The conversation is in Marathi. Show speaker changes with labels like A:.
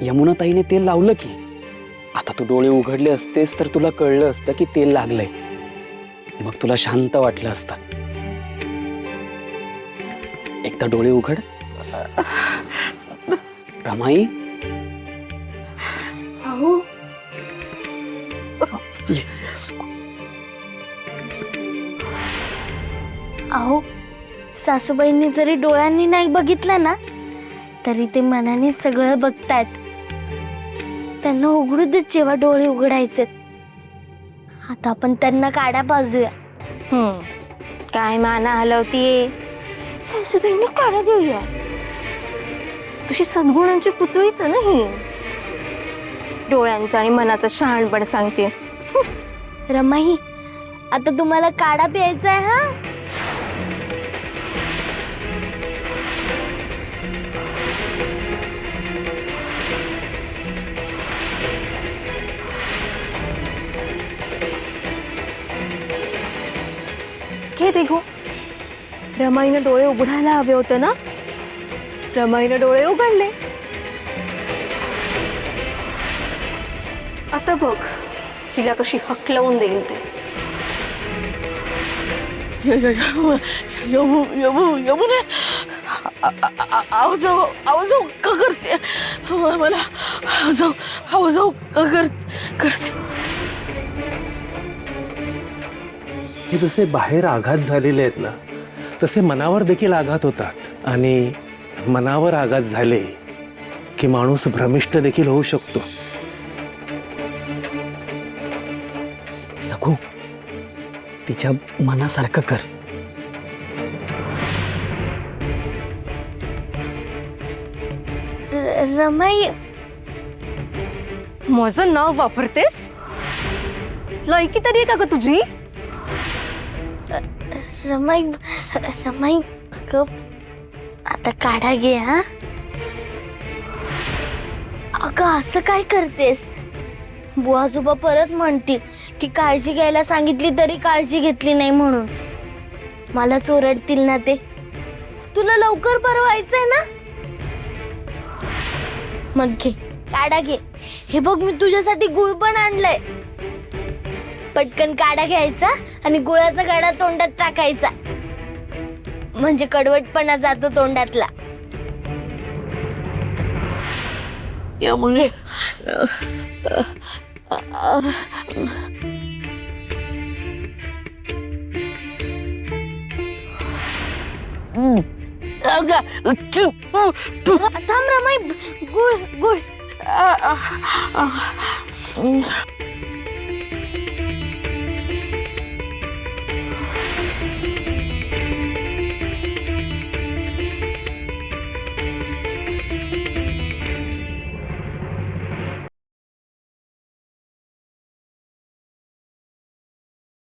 A: यमुनाताईने तेल लावलं की. आता तू डोळे उघडले असतेस तर तुला कळलं असतं की तेल लागलंय. मग तुला शांत वाटलं असतं. एकदा डोळे उघड. रमाई,
B: अहो अहो सासूबाईंनी जरी डोळ्यांनी नाही बघितलं ना तरी ते मनाने सगळं बघतायत. त्यांना उघडू देत जेव्हा डोळे उघडायचे. आता आपण त्यांना काड्या पाजूया.
C: काय माना हलवतीये. सासूबाईंना काढा देऊया. तुझी सद्गुणांची पुतळीच ना ही. डोळ्यांचं आणि मनाचं शहाणपण सांगते.
B: रमाई, आता तुम्हाला काढा प्यायचा आहे हा?
C: घे देखो. रमाईनं डोळे उघडायला हवे होते ना. रमाईनं डोळे उघडले. आता बघ हिला कशी हकलवून देईल ते.
D: यमुने आवाज का करते मला. आवाज का करते.
E: हे जसे बाहेर आघात झालेले आहेत ना तसे मनावर देखील आघात होतात. आणि मनावर आघात झाले की माणूस भ्रमिष्ट देखील होऊ शकतो.
A: सखू, तिच्या मनासारखं कर.
B: रमाई,
C: माझं नाव वापरतेस. लायकी तरी आहे का ग तुझी.
B: रमाई रमाई गप. आता काढा घे हा. अगं असं काय करतेस. बुवा आजोबा परत म्हणतील की काळजी घ्यायला सांगितली तरी काळजी घेतली नाही म्हणून. मलाच ओरडतील ना ते. तुला लवकर बरं व्हायचंय ना. मग घे काढा घे. हे बघ मी तुझ्यासाठी गुळ पण आणलंय. पटकन काढा घ्यायचा आणि गुळाचा गाडा तोंडात टाकायचा. म्हणजे कडवटपणा जातो तोंडातला.
D: यमुने
B: थांब रमाई. गुळ गुळ.